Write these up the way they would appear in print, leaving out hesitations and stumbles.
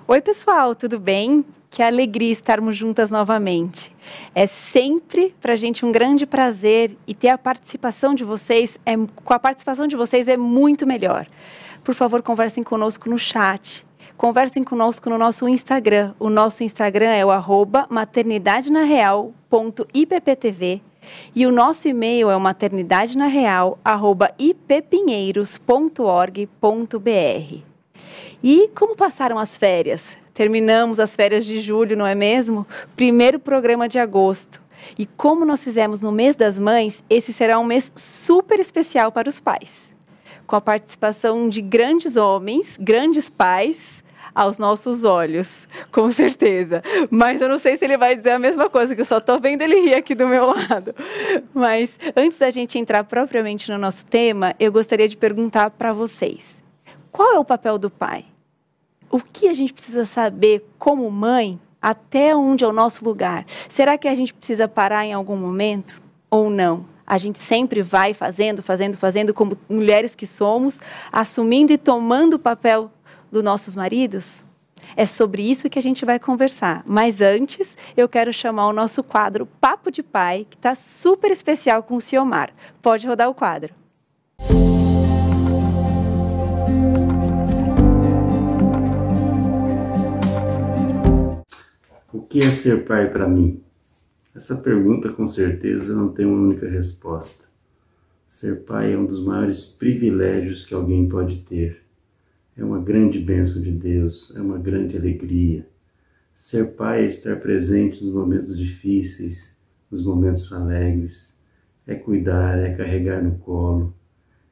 Oi, pessoal, tudo bem? Que alegria estarmos juntas novamente. É sempre para a gente um grande prazer e ter a participação de vocês, com a participação de vocês é muito melhor. Por favor, conversem conosco no chat. Conversem conosco no nosso Instagram. O nosso Instagram é o @maternidadenareal.ipptv e o nosso e-mail é o maternidadenareal@ippinheiros.org.br. E como passaram as férias? Terminamos as férias de julho, não é mesmo? Primeiro programa de agosto. E como nós fizemos no mês das mães, esse será um mês super especial para os pais. Com a participação de grandes homens, grandes pais, aos nossos olhos, com certeza. Mas eu não sei se ele vai dizer a mesma coisa, que eu só estou vendo ele rir aqui do meu lado. Mas antes da gente entrar propriamente no nosso tema, eu gostaria de perguntar para vocês. Qual é o papel do pai? O que a gente precisa saber como mãe? Até onde é o nosso lugar? Será que a gente precisa parar em algum momento ou não? A gente sempre vai fazendo, como mulheres que somos, assumindo e tomando o papel dos nossos maridos? É sobre isso que a gente vai conversar. Mas antes, eu quero chamar o nosso quadro Papo de Pai, que está super especial com o Ciomar. Pode rodar o quadro. O que é ser pai para mim? Essa pergunta, com certeza, não tem uma única resposta. Ser pai é um dos maiores privilégios que alguém pode ter. É uma grande bênção de Deus, é uma grande alegria. Ser pai é estar presente nos momentos difíceis, nos momentos alegres. É cuidar, é carregar no colo,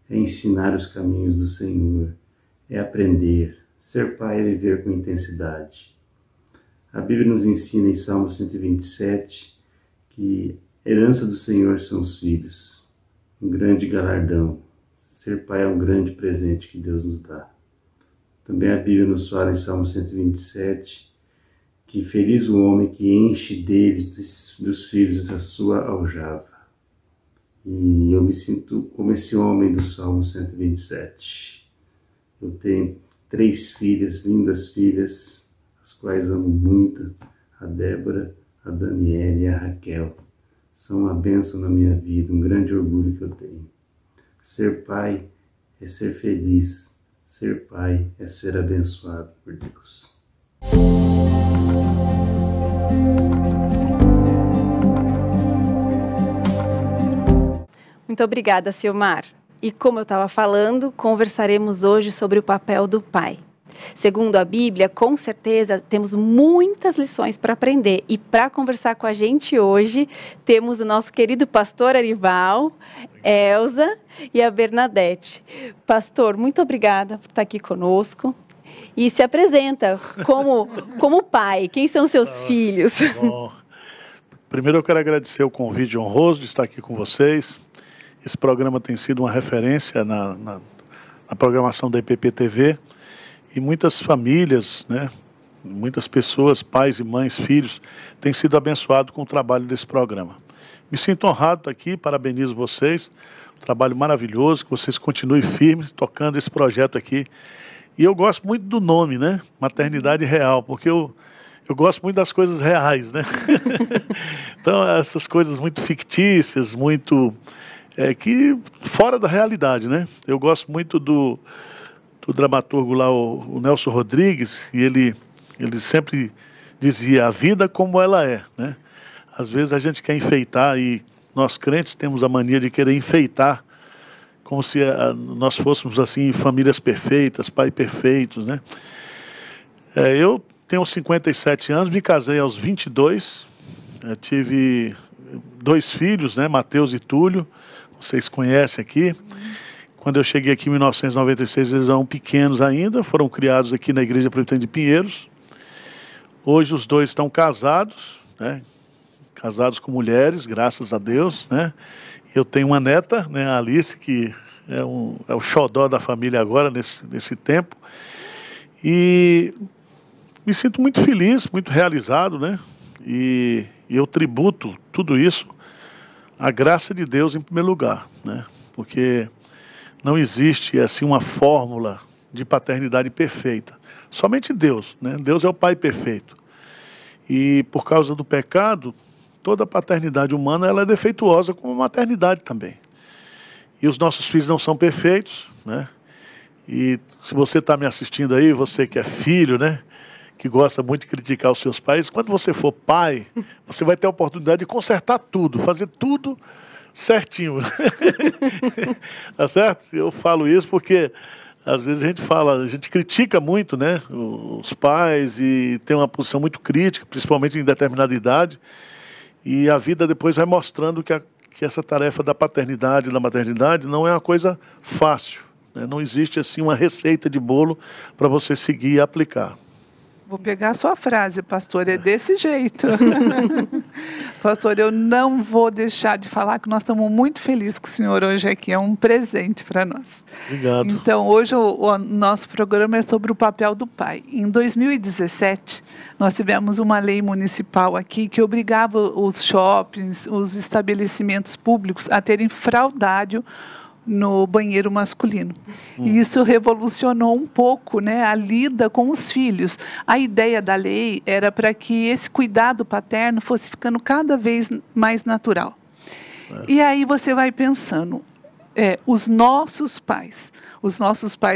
é ensinar os caminhos do Senhor, é aprender. Ser pai é viver com intensidade. A Bíblia nos ensina em Salmo 127 que a herança do Senhor são os filhos, um grande galardão. Ser pai é um grande presente que Deus nos dá. Também a Bíblia nos fala em Salmo 127 que feliz o homem que enche deles, dos filhos, a sua aljava. E eu me sinto como esse homem do Salmo 127. Eu tenho 3 filhas, lindas filhas, as quais amo muito, a Débora, a Daniela e a Raquel. São uma bênção na minha vida, um grande orgulho que eu tenho. Ser pai é ser feliz. Ser pai é ser abençoado por Deus. Muito obrigada, Ciomar. E como eu estava falando, conversaremos hoje sobre o papel do pai. Segundo a Bíblia, com certeza temos muitas lições para aprender. E para conversar com a gente hoje, temos o nosso querido pastor Arival, Elza e a Bernadette. Pastor, muito obrigada por estar aqui conosco. E se apresenta como pai. Quem são seus filhos? Bom, primeiro eu quero agradecer o convite honroso de estar aqui com vocês. Esse programa tem sido uma referência na programação da IPPTV. E muitas famílias, né, muitas pessoas, pais e mães, filhos, têm sido abençoados com o trabalho desse programa. Me sinto honrado de estar aqui, parabenizo vocês, um trabalho maravilhoso, que vocês continuem firmes, tocando esse projeto aqui. E eu gosto muito do nome, né, Maternidade Real, porque eu gosto muito das coisas reais, né. Então, essas coisas muito fictícias, muito, que fora da realidade, né. Eu gosto muito do dramaturgo lá, o Nelson Rodrigues, e ele sempre dizia a vida como ela é, né? Às vezes a gente quer enfeitar, e nós crentes temos a mania de querer enfeitar, como se nós fôssemos assim famílias perfeitas, pais perfeitos, né? Eu tenho 57 anos, me casei aos 22, tive 2 filhos, né? Mateus e Túlio, vocês conhecem aqui. Quando eu cheguei aqui em 1996, eles eram pequenos ainda, foram criados aqui na Igreja Presbiteriana de Pinheiros. Hoje os 2 estão casados, né? Casados com mulheres, graças a Deus, né? Eu tenho uma neta, né, a Alice, que é o xodó da família agora, nesse tempo. E me sinto muito feliz, muito realizado, né? E eu tributo tudo isso à graça de Deus em primeiro lugar, né? Porque não existe assim uma fórmula de paternidade perfeita. Somente Deus, né? Deus é o Pai perfeito. E por causa do pecado, toda a paternidade humana ela é defeituosa como a maternidade também. E os nossos filhos não são perfeitos, né? E se você está me assistindo aí, você que é filho, né? Que gosta muito de criticar os seus pais, quando você for pai, você vai ter a oportunidade de consertar tudo, fazer tudo certinho. Tá certo? Eu falo isso porque às vezes a gente critica muito, né, os pais e tem uma posição muito crítica, principalmente em determinada idade, e a vida depois vai mostrando que essa tarefa da paternidade e da maternidade não é uma coisa fácil, né? Não existe assim uma receita de bolo para você seguir e aplicar. Vou pegar a sua frase, pastor, é desse jeito. Pastor, eu não vou deixar de falar que nós estamos muito felizes com o senhor hoje aqui, é um presente para nós. Obrigado. Então, hoje o nosso programa é sobre o papel do pai. Em 2017, nós tivemos uma lei municipal aqui que obrigava os shoppings, os estabelecimentos públicos a terem fraudário no banheiro masculino. E isso revolucionou um pouco, né, a lida com os filhos. A ideia da lei era para que esse cuidado paterno fosse ficando cada vez mais natural. E aí você vai pensando, os nossos pais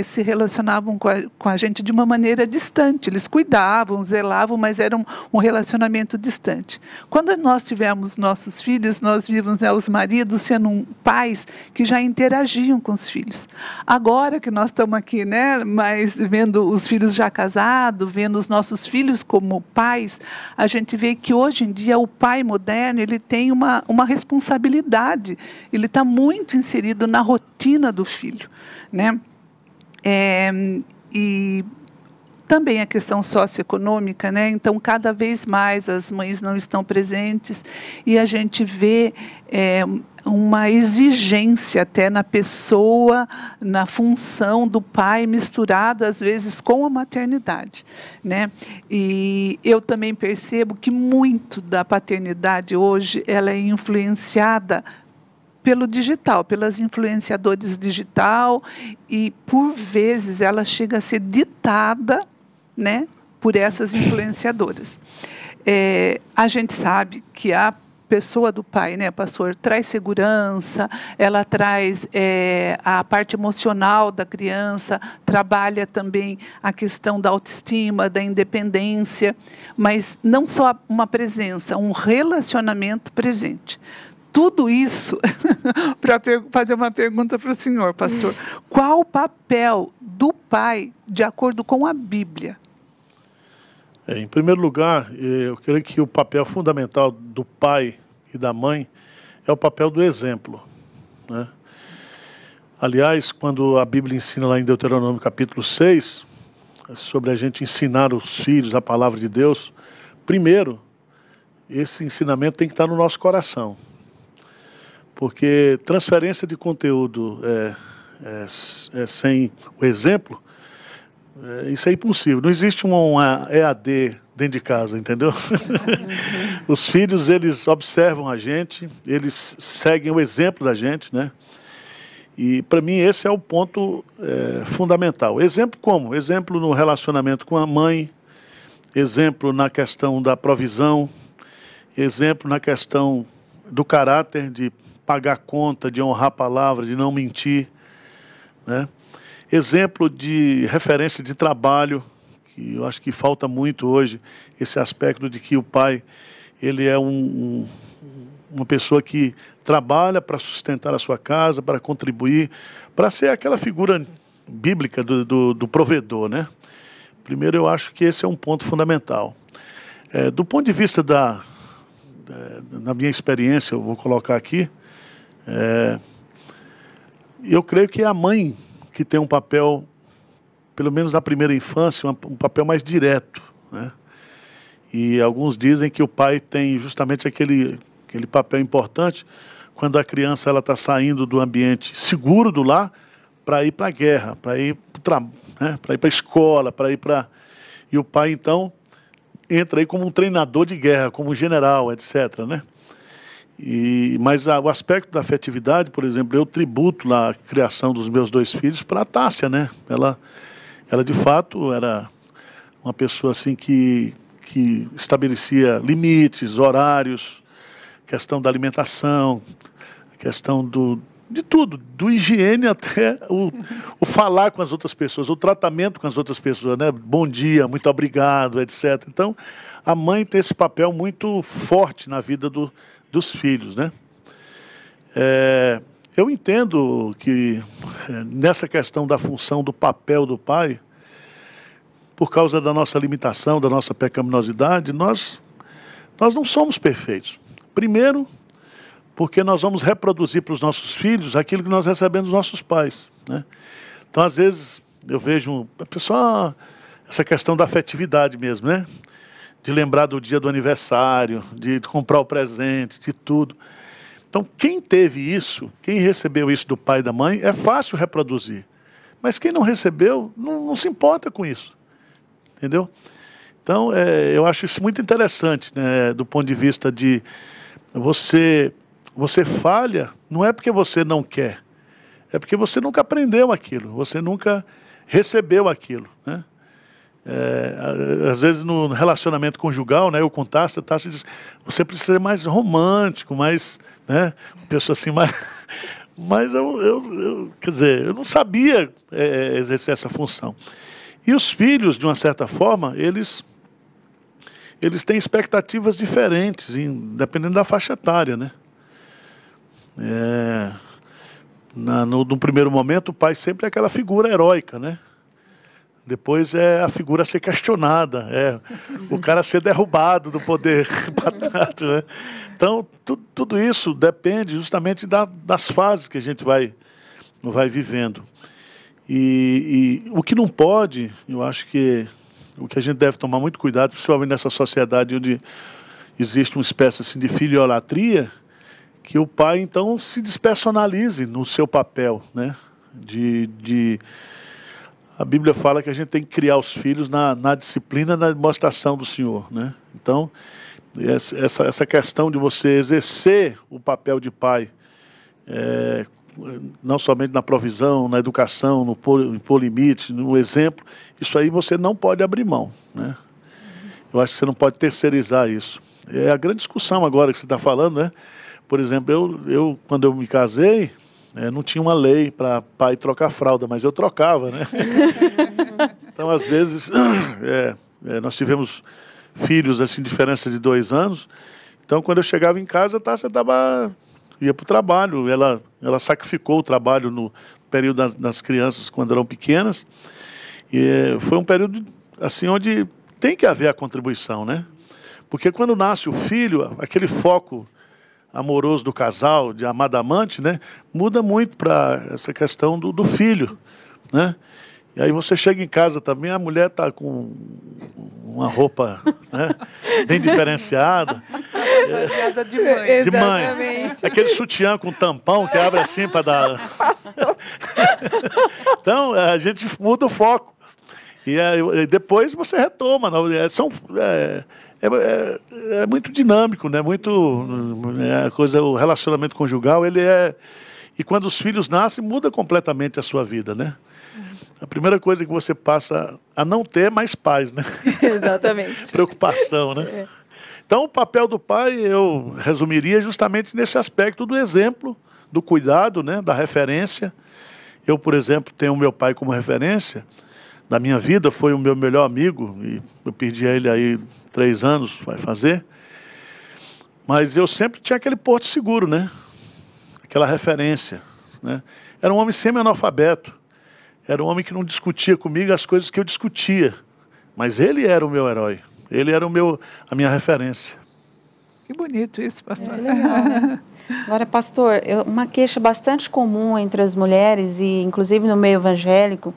se relacionavam com a gente de uma maneira distante. Eles cuidavam, zelavam, mas era um relacionamento distante. Quando nós tivemos nossos filhos, nós vimos, né, os maridos sendo pais que já interagiam com os filhos. Agora que nós estamos aqui, né, mas vendo os filhos já casados, vendo os nossos filhos como pais, a gente vê que hoje em dia o pai moderno ele tem uma responsabilidade. Ele está muito inserido na rotina do filho, né? E também a questão socioeconômica, né? Então, cada vez mais as mães não estão presentes e a gente vê uma exigência até na pessoa, na função do pai, misturada às vezes com a maternidade, né? E eu também percebo que muito da paternidade hoje ela é influenciada pelo digital, pelas influenciadores digital e, por vezes, ela chega a ser ditada, né, por essas influenciadoras. A gente sabe que a pessoa do pai, né, pastor, traz segurança, ela traz a parte emocional da criança, trabalha também a questão da autoestima, da independência, mas não só uma presença, um relacionamento presente. Tudo isso, para fazer uma pergunta para o senhor, pastor, qual o papel do pai de acordo com a Bíblia? Em primeiro lugar, eu creio que o papel fundamental do pai e da mãe é o papel do exemplo, né? Aliás, quando a Bíblia ensina lá em Deuteronômio capítulo 6, sobre a gente ensinar os filhos a palavra de Deus, primeiro, esse ensinamento tem que estar no nosso coração. Porque transferência de conteúdo sem o exemplo, isso é impossível. Não existe uma EAD dentro de casa, entendeu? Os filhos, eles observam a gente, eles seguem o exemplo da gente, né? E, para mim, esse é o ponto fundamental. Exemplo como? Exemplo no relacionamento com a mãe, exemplo na questão da provisão, exemplo na questão do caráter, de pagar conta, de honrar a palavra, de não mentir, né? Exemplo de referência de trabalho, que eu acho que falta muito hoje, esse aspecto de que o pai, ele é uma pessoa que trabalha para sustentar a sua casa, para contribuir, para ser aquela figura bíblica do provedor, né? Primeiro, eu acho que esse é um ponto fundamental. Do ponto de vista na minha experiência, eu vou colocar aqui, eu creio que é a mãe que tem um papel, pelo menos na primeira infância, um papel mais direto, né? E alguns dizem que o pai tem justamente aquele papel importante quando a criança está saindo do ambiente seguro do lar para ir para a guerra, para ir para a escola, E o pai, então, entra aí como um treinador de guerra, como um general, etc., né? Mas o aspecto da afetividade, por exemplo, eu tributo lá a criação dos meus 2 filhos para a Tássia, né? Ela de fato era uma pessoa assim que estabelecia limites, horários, questão da alimentação, questão de tudo, do higiene até o falar com as outras pessoas, o tratamento com as outras pessoas, né? Bom dia, muito obrigado, etc. Então, a mãe tem esse papel muito forte na vida dos filhos, né? Eu entendo que nessa questão da função do papel do pai, por causa da nossa limitação, da nossa pecaminosidade, nós não somos perfeitos. Primeiro, porque nós vamos reproduzir para os nossos filhos aquilo que nós recebemos dos nossos pais, né? Então, às vezes, eu vejo a pessoa, essa questão da afetividade mesmo, né? De lembrar do dia do aniversário, de comprar o presente, de tudo. Então, quem teve isso, quem recebeu isso do pai e da mãe, é fácil reproduzir. Mas quem não recebeu, não se importa com isso. Entendeu? Então, eu acho isso muito interessante, né, do ponto de vista de você falha, não é porque você não quer, é porque você nunca aprendeu aquilo, você nunca recebeu aquilo, né? Às vezes no relacionamento conjugal, né, eu com Tássia diz, você precisa ser mais romântico, mais, né, uma pessoa assim, mais... Mas quer dizer, eu não sabia exercer essa função. E os filhos, de uma certa forma, eles têm expectativas diferentes, dependendo da faixa etária, né? No primeiro momento, o pai sempre é aquela figura heróica, né? Depois é a figura a ser questionada, o cara a ser derrubado do poder paterno, né? Então, tudo isso depende justamente das fases que a gente vai vivendo. E o que não pode, eu acho que o que a gente deve tomar muito cuidado, principalmente nessa sociedade onde existe uma espécie assim, de filiolatria, que o pai, então, se despersonalize no seu papel, né? A Bíblia fala que a gente tem que criar os filhos na disciplina, na demonstração do Senhor, né? Então, essa questão de você exercer o papel de pai, não somente na provisão, na educação, no impor limite, no exemplo, isso aí você não pode abrir mão, né? Eu acho que você não pode terceirizar isso. É a grande discussão agora que você está falando, né? Por exemplo, eu quando eu me casei, não tinha uma lei para pai trocar fralda, mas eu trocava, né? Então, às vezes, nós tivemos filhos, assim, diferença de 2 anos. Então, quando eu chegava em casa, ia para o trabalho. Ela sacrificou o trabalho no período das crianças, quando eram pequenas. E foi um período, assim, onde tem que haver a contribuição, né? Porque quando nasce o filho, aquele foco amoroso do casal, de amado amante, né, muda muito para essa questão do filho, né? E aí você chega em casa também, a mulher está com uma roupa, né, bem diferenciada. De mãe. Aquele sutiã com tampão que abre assim para dar... Então, a gente muda o foco. E depois você retoma. É muito dinâmico, né? O relacionamento conjugal, e quando os filhos nascem, muda completamente a sua vida, né? A primeira coisa que você passa a não ter mais pais, né? Exatamente. Preocupação, né? Então, o papel do pai, eu resumiria justamente nesse aspecto do exemplo, do cuidado, né? Da referência. Eu, por exemplo, tenho o meu pai como referência. Da minha vida, foi o meu melhor amigo, e eu perdi ele aí 3 anos, vai fazer. Mas eu sempre tinha aquele porto seguro, né? Aquela referência, né? Era um homem semi-analfabeto. Era um homem que não discutia comigo as coisas que eu discutia. Mas ele era o meu herói. Ele era a minha referência. Que bonito isso, pastor. Legal, né? Agora, pastor, uma queixa bastante comum entre as mulheres, e inclusive no meio evangélico,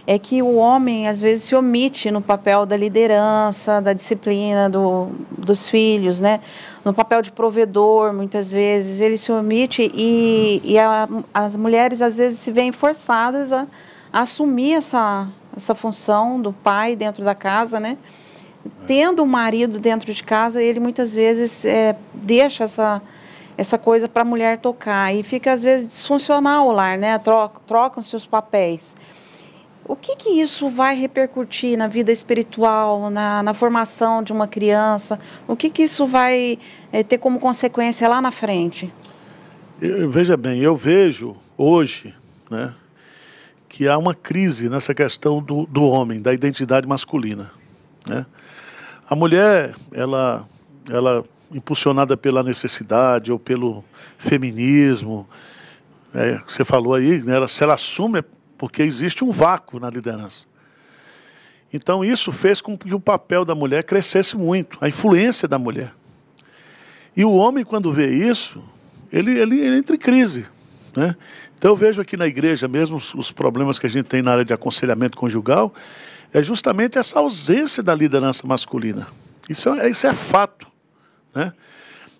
é que o homem, às vezes, se omite no papel da liderança, da disciplina dos filhos, né? No papel de provedor, muitas vezes, ele se omite e as mulheres, às vezes, se veem forçadas a assumir essa função do pai dentro da casa, né? Tendo um marido dentro de casa, ele muitas vezes deixa essa coisa para a mulher tocar e fica, às vezes, disfuncional o lar, né? Trocam-se os papéis. O que isso vai repercutir na vida espiritual, na formação de uma criança? O que isso vai ter como consequência lá na frente? Veja bem, eu vejo hoje, né, que há uma crise nessa questão do homem, da identidade masculina, né? A mulher, ela impulsionada pela necessidade ou pelo feminismo, você falou aí, né, se ela assume é porque existe um vácuo na liderança. Então isso fez com que o papel da mulher crescesse muito, a influência da mulher. E o homem, quando vê isso, ele entra em crise, né? Então eu vejo aqui na igreja mesmo os problemas que a gente tem na área de aconselhamento conjugal, é justamente essa ausência da liderança masculina. Isso é fato, né?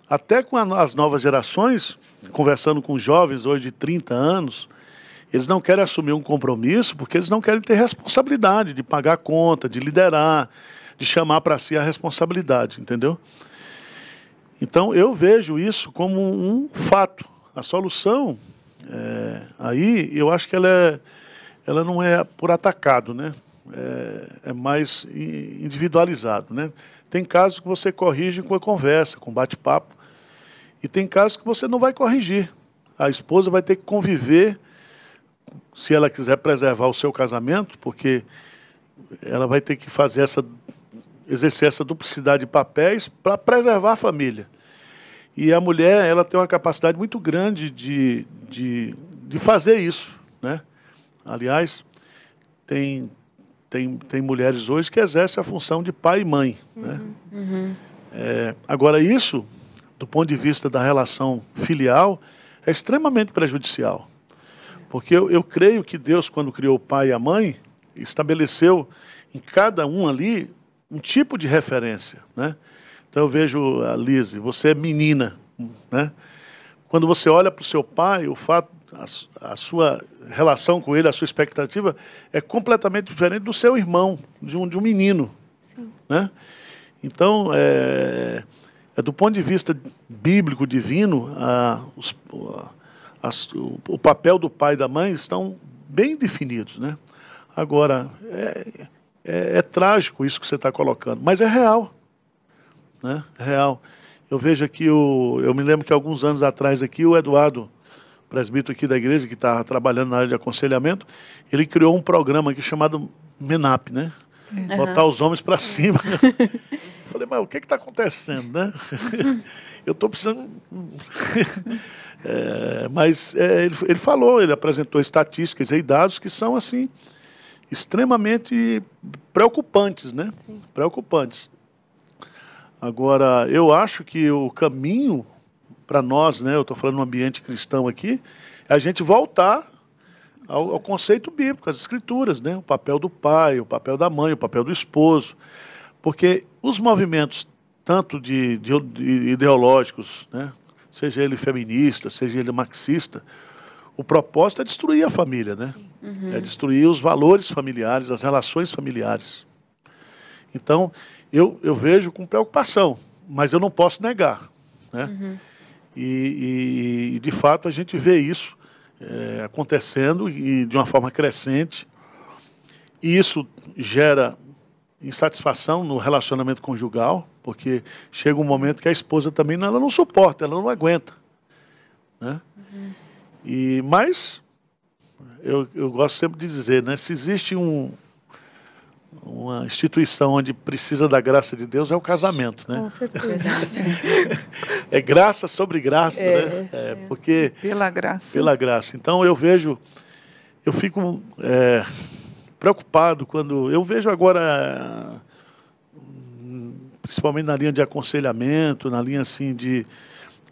Até com as novas gerações, conversando com jovens hoje de 30 anos, eles não querem assumir um compromisso porque eles não querem ter responsabilidade de pagar a conta, de liderar, de chamar para si a responsabilidade, entendeu? Então eu vejo isso como um fato. A solução, aí eu acho que ela não é por atacado, né? É mais individualizado, né? Tem casos que você corrige com a conversa, com bate-papo, e tem casos que você não vai corrigir. A esposa vai ter que conviver, se ela quiser preservar o seu casamento, porque ela vai ter que exercer essa duplicidade de papéis para preservar a família. E a mulher, ela tem uma capacidade muito grande de fazer isso, né? Aliás, tem mulheres hoje que exercem a função de pai e mãe, né? Agora, isso, do ponto de vista da relação filial, é extremamente prejudicial. Porque eu creio que Deus, quando criou o pai e a mãe, estabeleceu em cada um ali um tipo de referência, né? Então eu vejo a Lise, você é menina, né? Quando você olha para o seu pai, a sua relação com ele, a sua expectativa é completamente diferente do seu irmão, de um menino. Sim. Né? Então, do ponto de vista bíblico, divino, o papel do pai e da mãe estão bem definidos, né? Agora, é trágico isso que você está colocando, mas é real, né? É real. Eu vejo aqui, eu me lembro que alguns anos atrás aqui, o Eduardo, presbítero aqui da igreja, que está trabalhando na área de aconselhamento, ele criou um programa aqui chamado MENAP, né? Botar os homens para cima. Falei, mas o que está acontecendo, né? Eu estou precisando... ele falou, ele apresentou estatísticas e dados que são, assim, extremamente preocupantes, né? Sim. Preocupantes. Agora, eu acho que o caminho para nós, né, eu estou falando no ambiente cristão aqui, é a gente voltar ao conceito bíblico, às escrituras, né? O papel do pai, o papel da mãe, o papel do esposo. Porque os movimentos, tanto de ideológicos, né, seja ele feminista, seja ele marxista, o propósito é destruir a família, né? É destruir os valores familiares, as relações familiares. Então, eu vejo com preocupação, mas eu não posso negar, né? E de fato, a gente vê isso acontecendo e de uma forma crescente. E isso gera insatisfação no relacionamento conjugal, porque chega um momento que a esposa também ela não suporta, ela não aguenta, né? Mas eu gosto sempre de dizer, né, se existe uma instituição onde precisa da graça de Deus, é o casamento, né? Com certeza. É graça sobre graça, né? Porque pela graça. Pela graça. Então eu fico preocupado quando eu vejo agora, principalmente na linha de aconselhamento, na linha assim de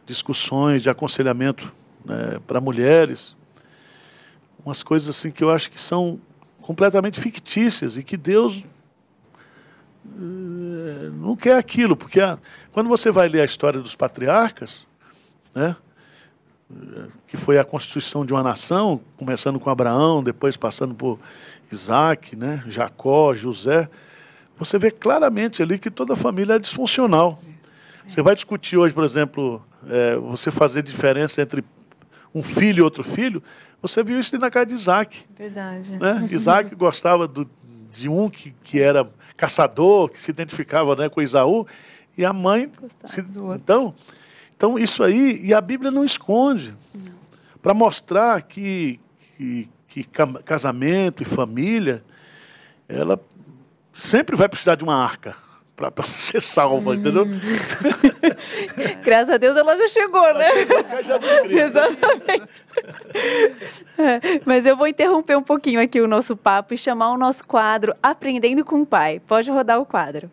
discussões de aconselhamento, né, para mulheres, umas coisas assim que eu acho que são completamente fictícias e que Deus não quer aquilo, porque quando você vai ler a história dos patriarcas, né, que foi a constituição de uma nação, começando com Abraão, depois passando por Isaac, né, Jacó, José, você vê claramente ali que toda a família é disfuncional. Você vai discutir hoje, por exemplo, você fazer diferença entre um filho e outro filho, você viu isso na casa de Isaac. Verdade. Né? Isaac gostava de um que era caçador, que se identificava, né, com Esaú, e a mãe... Então, isso aí, e a Bíblia não esconde, para mostrar que casamento e família, ela sempre vai precisar de uma arca para ser salva, entendeu? Graças a Deus ela já chegou, né? Exatamente. Mas eu vou interromper um pouquinho aqui o nosso papo e chamar o nosso quadro Aprendendo com o Pai. Pode rodar o quadro.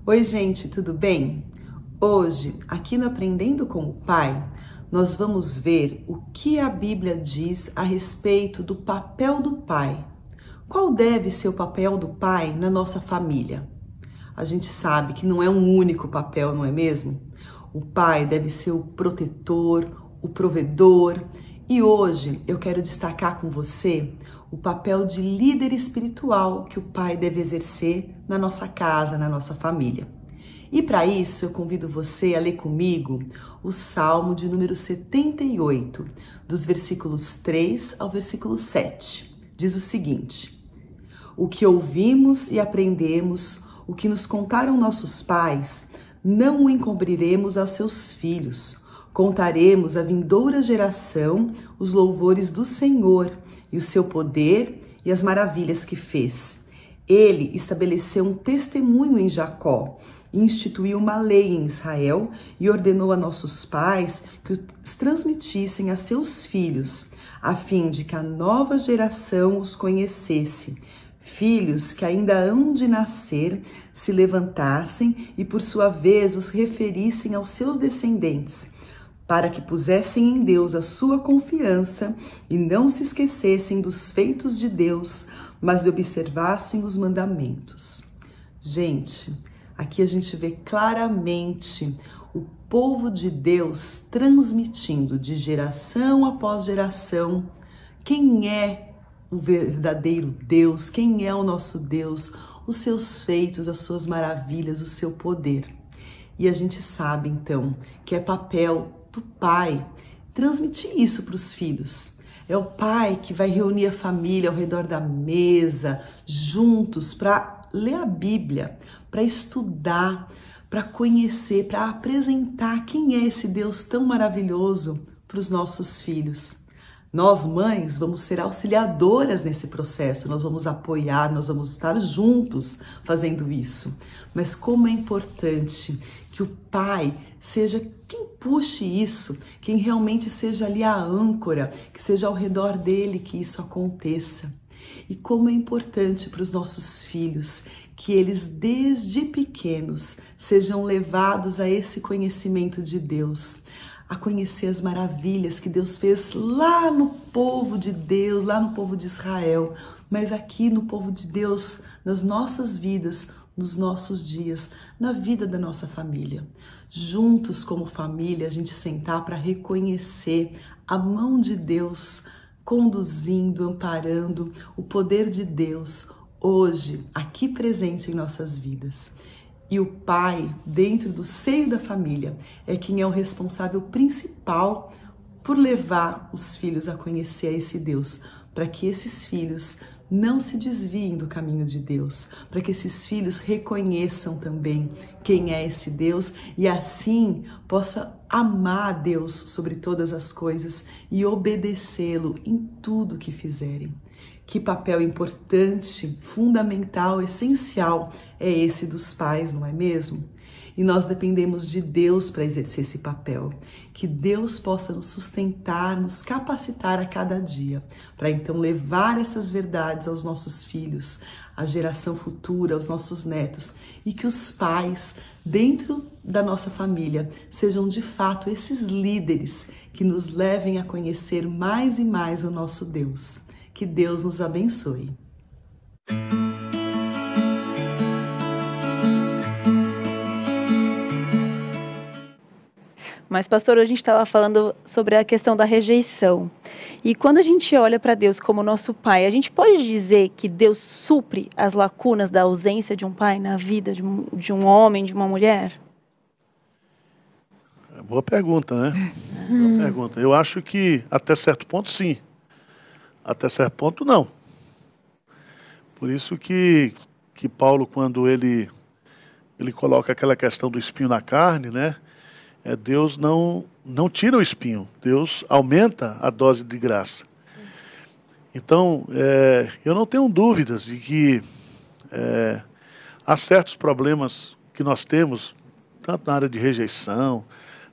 Oi, gente, tudo bem? Hoje, aqui no Aprendendo com o Pai, nós vamos ver o que a Bíblia diz a respeito do papel do pai. Qual deve ser o papel do pai na nossa família? A gente sabe que não é um único papel, não é mesmo? O pai deve ser o protetor, o provedor. E hoje eu quero destacar com você o papel de líder espiritual que o pai deve exercer na nossa casa, na nossa família. E para isso eu convido você a ler comigo o Salmo de número 78, dos versículos 3 ao versículo 7. Diz o seguinte: o que ouvimos e aprendemos, o que nos contaram nossos pais, não o encobriremos aos seus filhos. Contaremos à vindoura geração os louvores do Senhor e o seu poder e as maravilhas que fez. Ele estabeleceu um testemunho em Jacó, instituiu uma lei em Israel e ordenou a nossos pais que os transmitissem a seus filhos, a fim de que a nova geração os conhecesse. Filhos que ainda hão de nascer se levantassem e por sua vez os referissem aos seus descendentes, para que pusessem em Deus a sua confiança e não se esquecessem dos feitos de Deus, mas lhe observassem os mandamentos. Gente, aqui a gente vê claramente o povo de Deus transmitindo de geração após geração quem é o verdadeiro Deus, quem é o nosso Deus, os seus feitos, as suas maravilhas, o seu poder. E a gente sabe então que é papel do pai transmitir isso para os filhos. É o pai que vai reunir a família ao redor da mesa, juntos, para ler a Bíblia, para estudar, para conhecer, para apresentar quem é esse Deus tão maravilhoso para os nossos filhos. Nós, mães, vamos ser auxiliadoras nesse processo, nós vamos apoiar, nós vamos estar juntos fazendo isso. Mas como é importante que o pai seja quem puxe isso, quem realmente seja ali a âncora, que seja ao redor dele que isso aconteça. E como é importante para os nossos filhos que eles desde pequenos sejam levados a esse conhecimento de Deus, a conhecer as maravilhas que Deus fez lá no povo de Deus, lá no povo de Israel, mas aqui no povo de Deus, nas nossas vidas, nos nossos dias, na vida da nossa família. Juntos como família, a gente sentar para reconhecer a mão de Deus conduzindo, amparando o poder de Deus hoje, aqui presente em nossas vidas. E o pai, dentro do seio da família, é quem é o responsável principal por levar os filhos a conhecer esse Deus, para que esses filhos não se desviem do caminho de Deus, para que esses filhos reconheçam também quem é esse Deus e assim possa amar a Deus sobre todas as coisas e obedecê-lo em tudo que fizerem. Que papel importante, fundamental, essencial é esse dos pais, não é mesmo? E nós dependemos de Deus para exercer esse papel. Que Deus possa nos sustentar, nos capacitar a cada dia, para então levar essas verdades aos nossos filhos, à geração futura, aos nossos netos, e que os pais, dentro da nossa família, sejam de fato esses líderes que nos levem a conhecer mais e mais o nosso Deus. Que Deus nos abençoe. Mas, pastor, a gente estava falando sobre a questão da rejeição. E quando a gente olha para Deus como nosso pai, a gente pode dizer que Deus supre as lacunas da ausência de um pai na vida de um homem, de uma mulher? Boa pergunta, né? Boa pergunta. Eu acho que até certo ponto, sim. Até certo ponto, não. Por isso que Paulo, quando ele coloca aquela questão do espinho na carne, né? Deus não tira o espinho, Deus aumenta a dose de graça. Sim. Então, eu não tenho dúvidas de que há certos problemas que nós temos, tanto na área de rejeição,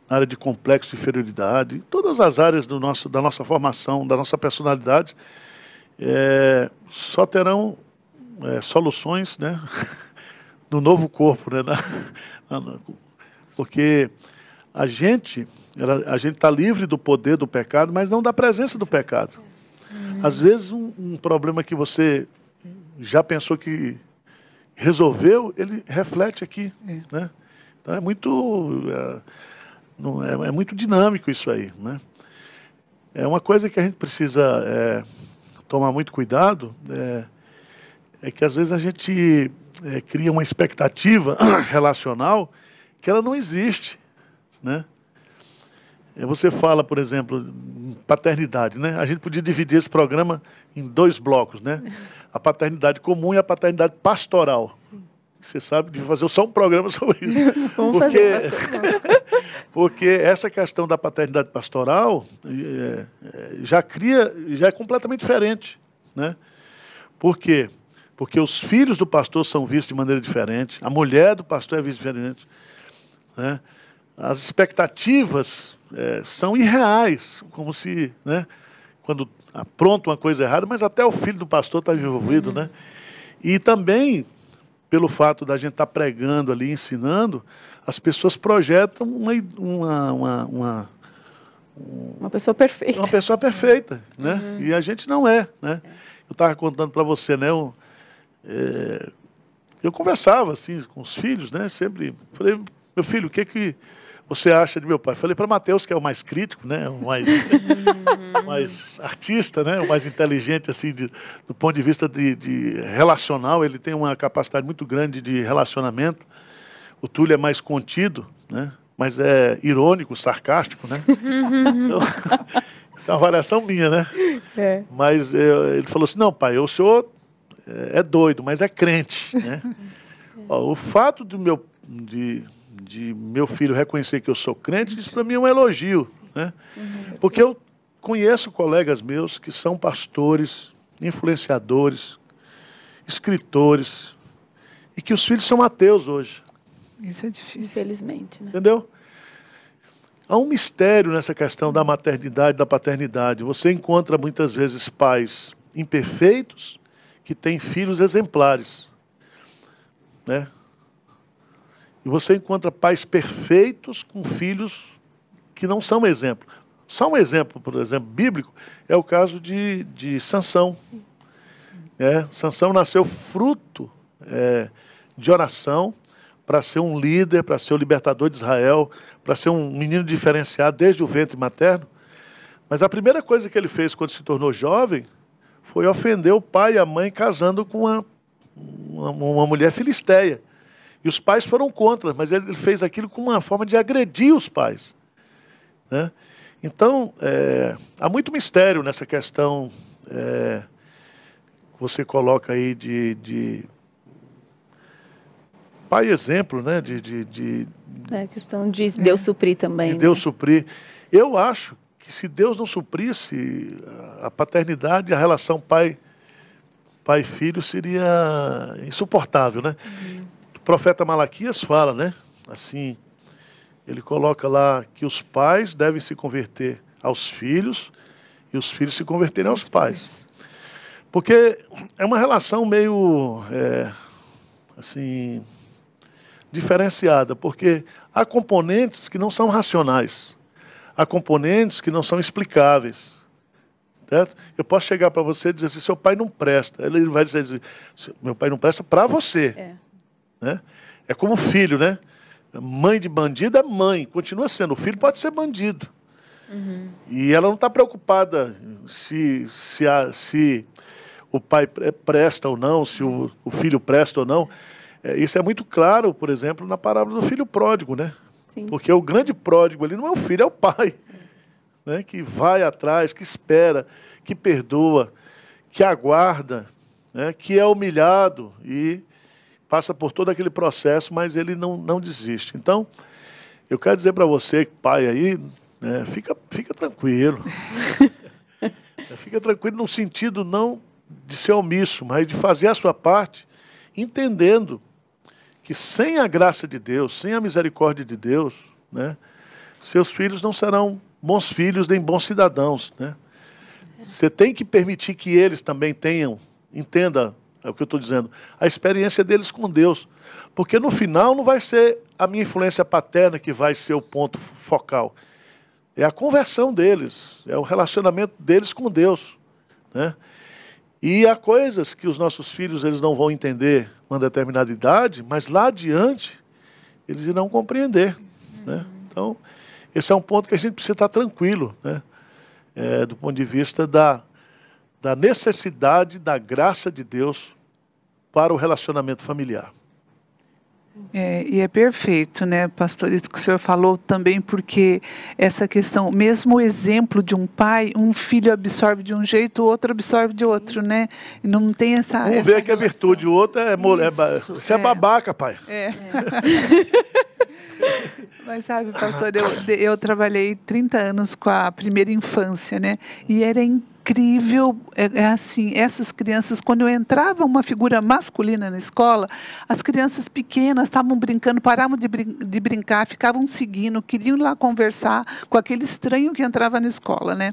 na área de complexo de inferioridade, todas as áreas da nossa formação, da nossa personalidade, só terão soluções, né? No novo corpo, né? Porque a gente está livre do poder do pecado, mas não da presença do pecado. Às vezes um problema que você já pensou que resolveu, ele reflete aqui, né? Então é muito dinâmico isso aí, né? É uma coisa que a gente precisa tomar muito cuidado, é que às vezes a gente cria uma expectativa relacional que ela não existe, né? Você fala, por exemplo, em paternidade, né? A gente podia dividir esse programa em 2 blocos, né? A paternidade comum e a paternidade pastoral. Sim. Você sabe, de fazer só um programa sobre isso. Vamos fazer, porque essa questão da paternidade pastoral já é completamente diferente, né? Por quê? Porque os filhos do pastor são vistos de maneira diferente, a mulher do pastor é vista diferente, né? As expectativas são irreais, como se, né, quando apronta uma coisa errada, mas até o filho do pastor está envolvido, né? E também, pelo fato da gente estar pregando ali, ensinando, as pessoas projetam uma pessoa perfeita. Uma pessoa perfeita, né? E a gente não é, né? Eu estava contando para você, né? Eu conversava assim com os filhos, né? Sempre falei, meu filho, o que você acha de meu pai? Falei para Mateus, que é o mais crítico, né? O mais artista, né? O mais inteligente, assim, do ponto de vista de relacional. Ele tem uma capacidade muito grande de relacionamento. O Túlio é mais contido, né? Mas é irônico, sarcástico, né? Então, isso é uma variação minha, né? Mas ele falou assim, não, pai, o senhor é doido, mas é crente, né? O fato de meu filho reconhecer que eu sou crente, isso para mim é um elogio, né? Porque eu conheço colegas meus que são pastores, influenciadores, escritores, e que os filhos são ateus hoje. Isso é difícil. Infelizmente, né? Entendeu? Há um mistério nessa questão da maternidade, da paternidade. Você encontra muitas vezes pais imperfeitos que têm filhos exemplares, né? E você encontra pais perfeitos com filhos que não são exemplo. Só um exemplo, por exemplo, bíblico, é o caso de Sansão. Sansão nasceu fruto de oração para ser um líder, para ser o libertador de Israel, para ser um menino diferenciado desde o ventre materno. Mas a primeira coisa que ele fez quando se tornou jovem foi ofender o pai e a mãe casando com uma mulher filisteia. E os pais foram contra, mas ele fez aquilo com uma forma de agredir os pais, né? Então, há muito mistério nessa questão que você coloca aí de pai exemplo, né? A questão de Deus suprir também. De Deus suprir. Eu acho que se Deus não suprisse a paternidade, a relação pai e filho seria insuportável, né? O profeta Malaquias fala, né? Assim, ele coloca lá que os pais devem se converter aos filhos e os filhos se converterem aos pais. Porque é uma relação meio, assim, diferenciada, porque há componentes que não são racionais, há componentes que não são explicáveis. Certo? Eu posso chegar para você e dizer assim, seu pai não presta. Ele vai dizer, meu pai não presta para você. Né? É como filho, né? mãe de bandido é mãe, continua sendo. O filho pode ser bandido. E ela não está preocupada se o pai presta ou não, se o filho presta ou não. Isso é muito claro, por exemplo, na parábola do filho pródigo, né? Sim. Porque o grande pródigo ali não é o filho, é o pai, né? Que vai atrás, que espera, que perdoa, que aguarda, né? Que é humilhado e passa por todo aquele processo, mas ele não desiste. Então, eu quero dizer para você, pai aí, né, fica tranquilo. Fica tranquilo no sentido não de ser omisso, mas de fazer a sua parte, entendendo que sem a graça de Deus, sem a misericórdia de Deus, né, seus filhos não serão bons filhos nem bons cidadãos, né? Você tem que permitir que eles também tenham, entenda o que eu estou dizendo, a experiência deles com Deus. Porque no final não vai ser a minha influência paterna que vai ser o ponto focal. É a conversão deles, é o relacionamento deles com Deus, né? E há coisas que os nossos filhos eles não vão entender uma determinada idade, mas lá adiante eles irão compreender, né? Então, esse é um ponto que a gente precisa estar tranquilo, né? Do ponto de vista da necessidade da graça de Deus para o relacionamento familiar. E é perfeito, né, pastor, isso que o senhor falou também, porque essa questão, mesmo o exemplo de um pai, um filho absorve de um jeito, o outro absorve de outro, né? E não tem essa. Um vê que é virtude, o outro você é babaca, pai. Mas sabe, pastor, eu trabalhei 30 anos com a primeira infância, né? E era incrível, assim, essas crianças, quando eu entrava uma figura masculina na escola, as crianças pequenas estavam brincando, paravam de brincar, ficavam seguindo, queriam ir lá conversar com aquele estranho que entrava na escola, né?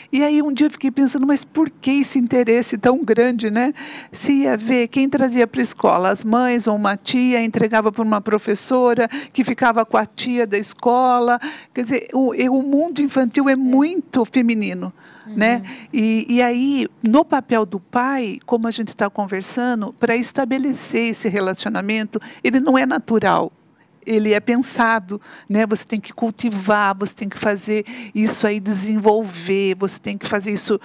E aí um dia eu fiquei pensando, mas por que esse interesse tão grande, né? Se ia ver quem trazia para a escola, as mães ou uma tia, entregava para uma professora, que ficava com a tia da escola. Quer dizer, o mundo infantil é muito feminino. Né? E aí, no papel do pai, como a gente está conversando, para estabelecer esse relacionamento, ele não é natural. Ele é pensado, né? Você tem que cultivar, você tem que fazer isso aí desenvolver, você tem que fazer isso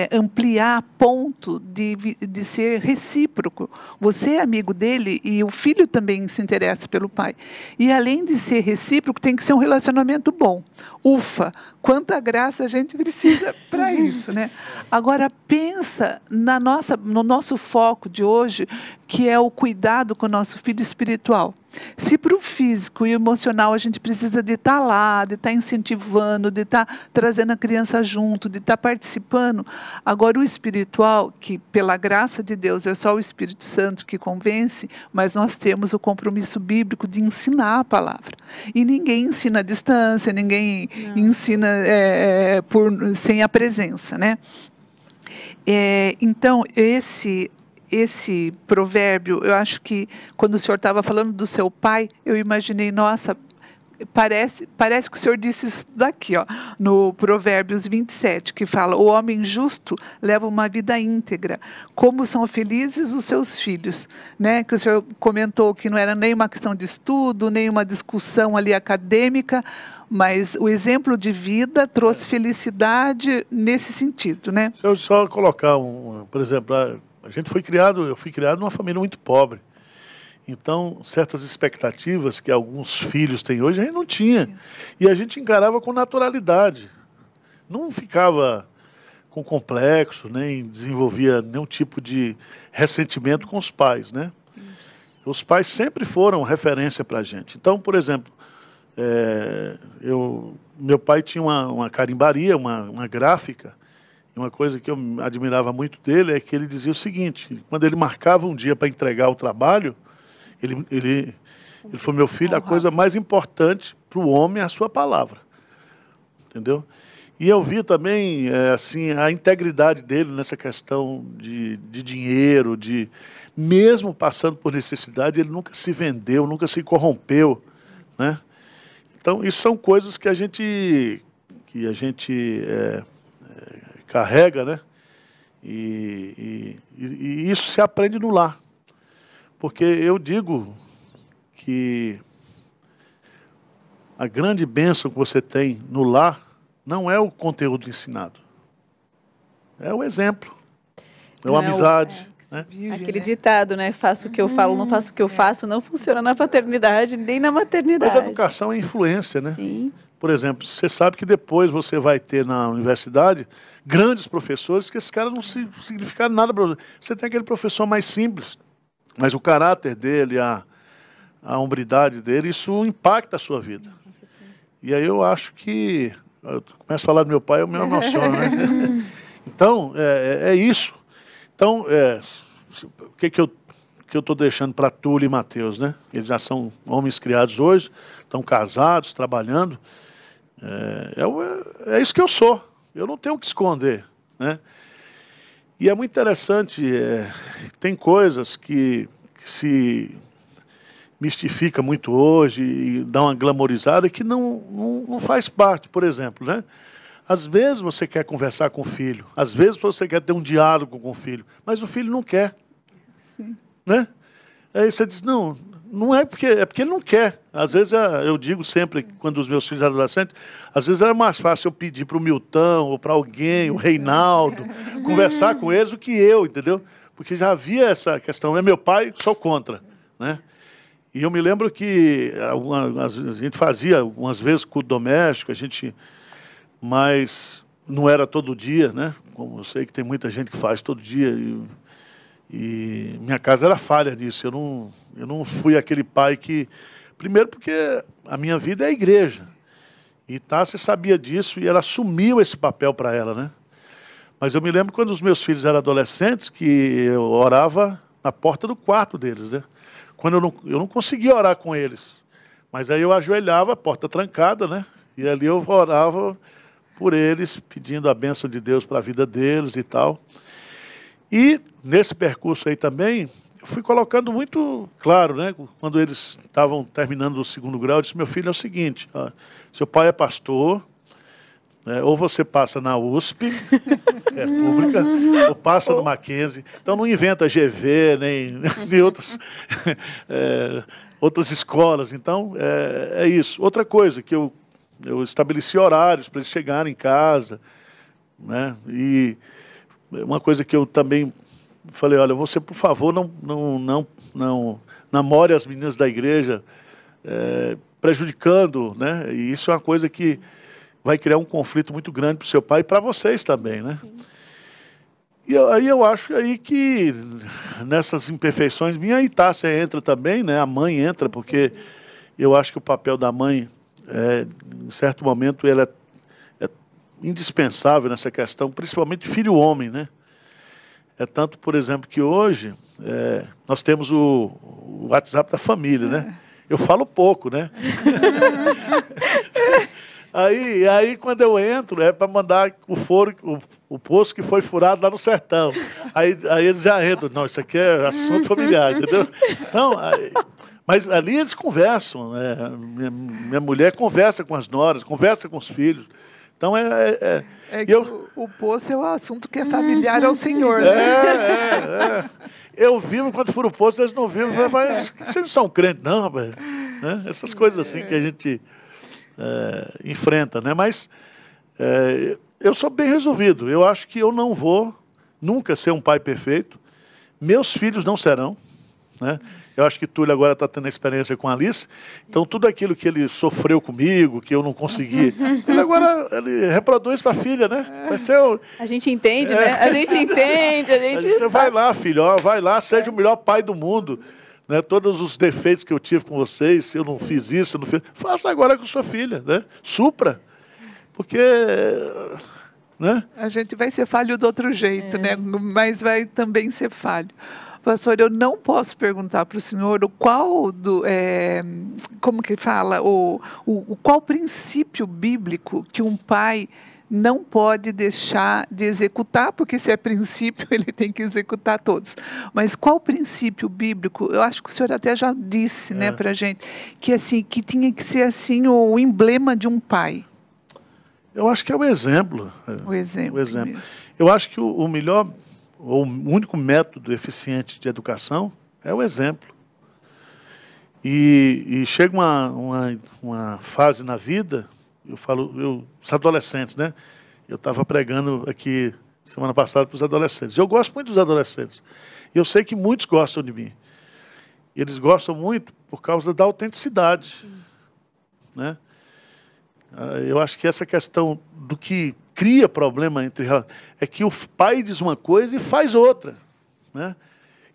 ampliar a ponto de ser recíproco. Você é amigo dele e o filho também se interessa pelo pai. E além de ser recíproco, tem que ser um relacionamento bom. Ufa, quanta graça a gente precisa para isso, né? Agora pensa no nosso foco de hoje, que é o cuidado com o nosso filho espiritual. Se para o físico e emocional a gente precisa de estar lá, de estar incentivando, de estar trazendo a criança junto, de estar participando, agora o espiritual, que pela graça de Deus é só o Espírito Santo que convence, mas nós temos o compromisso bíblico de ensinar a palavra. E ninguém ensina à distância, ninguém ensina sem a presença, né? Então, esse provérbio, eu acho que quando o senhor estava falando do seu pai, eu imaginei, nossa, parece que o senhor disse isso daqui, ó, no Provérbios 27, que fala, o homem justo leva uma vida íntegra, como são felizes os seus filhos, né? Que o senhor comentou que não era nem uma questão de estudo, nem uma discussão ali acadêmica, mas o exemplo de vida trouxe felicidade nesse sentido, né? Se eu só colocar por exemplo, eu fui criado numa família muito pobre. Então, certas expectativas que alguns filhos têm hoje, a gente não tinha. E a gente encarava com naturalidade. Não ficava com complexo, nem desenvolvia nenhum tipo de ressentimento com os pais, né? Os pais sempre foram referência para a gente. Então, por exemplo, meu pai tinha uma carimbaria, uma gráfica. Uma coisa que eu admirava muito dele é que ele dizia o seguinte, quando ele marcava um dia para entregar o trabalho, ele falou, meu filho, a coisa mais importante para o homem é a sua palavra. Entendeu? E eu vi também assim, a integridade dele nessa questão de dinheiro, mesmo passando por necessidade, ele nunca se vendeu, nunca se corrompeu, né? Então, isso são coisas que a gente carrega, né? E isso se aprende no lar. Porque eu digo que a grande bênção que você tem no lar não é o conteúdo ensinado. É o exemplo. É uma amizade. Né? Aquele ditado, né? Faço o que eu falo, não faço o que eu faço, não funciona na paternidade, nem na maternidade. Mas a educação é influência, né? Sim. Por exemplo, você sabe que depois você vai ter na universidade grandes professores que esses caras não significaram nada para você. Você tem aquele professor mais simples, mas o caráter dele, a hombridade dele, isso impacta a sua vida. E aí eu acho que... Eu começo a falar do meu pai, eu me emociono, né? Então, é isso. Então, o que eu estou deixando para Túlio e Mateus, né? Eles já são homens criados hoje, estão casados, trabalhando. É isso que eu sou. Eu não tenho o que esconder, né? E é muito interessante, tem coisas que se mistifica muito hoje e dá uma glamorizada que não faz parte, por exemplo, né? Às vezes você quer conversar com o filho, às vezes você quer ter um diálogo com o filho, mas o filho não quer. Sim. Né? Aí você diz, não é porque ele não quer. Às vezes eu digo sempre, quando os meus filhos eram adolescentes, às vezes era mais fácil eu pedir para o Milton ou para alguém, o Reinaldo, conversar com eles do que eu, entendeu? Porque já havia essa questão. É meu pai, sou contra, né? E eu me lembro que a gente fazia algumas vezes culto doméstico, mas não era todo dia, né? Como eu sei que tem muita gente que faz todo dia. E minha casa era falha nisso. Eu não fui aquele pai que... Primeiro porque a minha vida é a igreja. E Tássia sabia disso e ela assumiu esse papel para ela, né? Mas eu me lembro quando os meus filhos eram adolescentes que eu orava na porta do quarto deles, né? Quando eu não conseguia orar com eles. Mas aí eu ajoelhava, a porta trancada, né? E ali eu orava por eles, pedindo a bênção de Deus para a vida deles e tal. E nesse percurso aí também, eu fui colocando muito claro, né? Quando eles estavam terminando o 2º grau, eu disse, meu filho, é o seguinte, ó, seu pai é pastor, né, ou você passa na USP, que é pública, ou passa no Mackenzie. Então não inventa GV, nem outras escolas. Então, é isso. Outra coisa, que eu estabeleci horários para eles chegarem em casa, né? E uma coisa que eu também falei, olha, você, por favor, não namore as meninas da igreja, prejudicando, né? E isso é uma coisa que vai criar um conflito muito grande para o seu pai e para vocês também, né? Sim. E aí eu acho aí que nessas imperfeições minha, a Tássia entra também, né? A mãe entra, porque eu acho que o papel da mãe, em certo momento, ela é indispensável nessa questão, principalmente filho homem, né? É tanto, por exemplo, que hoje nós temos o WhatsApp da família, né? Eu falo pouco, né? Aí quando eu entro, é para mandar o poço que foi furado lá no sertão. Aí eles já entram. Não, isso aqui é assunto familiar, entendeu? Então, mas ali eles conversam. Minha mulher conversa com as noras, conversa com os filhos. Então, o poço é o assunto que é familiar ao Senhor, né? Eu vivo, quando for o poço, eles não vivem. Mas vocês não são crentes, não, rapaz. Né? Essas coisas assim que a gente enfrenta, né? Mas eu sou bem resolvido. Eu acho que eu não vou nunca ser um pai perfeito. Meus filhos não serão, né? Eu acho que Túlio agora está tendo experiência com a Alice. Então, tudo aquilo que ele sofreu comigo, que eu não consegui, ele reproduz para a filha, né? Vai ser A gente entende, né? A gente entende. Você vai lá, filho, vai lá, seja o melhor pai do mundo. Né? Todos os defeitos que eu tive com vocês, se eu não fiz isso, eu não fiz... Faça agora com sua filha, né? Supra. Porque... Né? A gente vai ser falho do outro jeito, né? Mas vai também ser falho. Pastor, eu não posso perguntar para o senhor como que fala, qual princípio bíblico que um pai não pode deixar de executar, porque se é princípio, ele tem que executar todos. Mas qual princípio bíblico? Eu acho que o senhor até já disse, né, para a gente, que, assim, que tinha que ser assim, o emblema de um pai. Eu acho que é o exemplo. O exemplo. Mesmo. Eu acho que o melhor... O único método eficiente de educação é o exemplo. E chega uma fase na vida, os adolescentes, né? Eu estava pregando aqui semana passada para os adolescentes. Eu gosto muito dos adolescentes. E eu sei que muitos gostam de mim. E eles gostam muito por causa da autenticidade. Né? Eu acho que essa questão do que cria problema é que o pai diz uma coisa e faz outra. Né?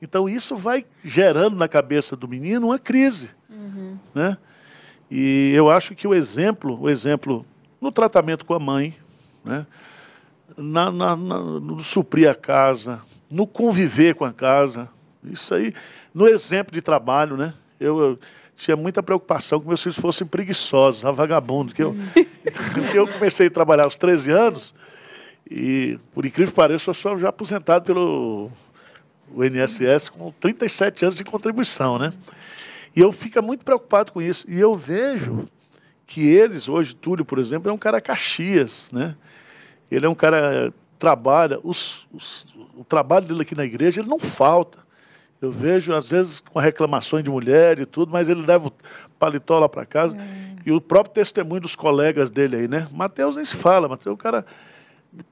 Então isso vai gerando na cabeça do menino uma crise. Né? E eu acho que o exemplo no tratamento com a mãe, né? No suprir a casa, no conviver com a casa, isso aí, no exemplo de trabalho, né? Eu tinha muita preocupação que meus filhos fossem preguiçosos, vagabundos. Eu comecei a trabalhar aos 13 anos e, por incrível que pareça, eu sou já aposentado pelo INSS com 37 anos de contribuição, né? E eu fico muito preocupado com isso. E eu vejo que eles, hoje, Túlio, por exemplo, é um cara Caxias, né? Ele é um cara que trabalha, o trabalho dele aqui na igreja, ele não falta. Eu vejo, às vezes, com reclamações de mulher e tudo, mas ele leva o paletó lá para casa. E o próprio testemunho dos colegas dele aí, né? Mateus nem se fala, Mateus é um cara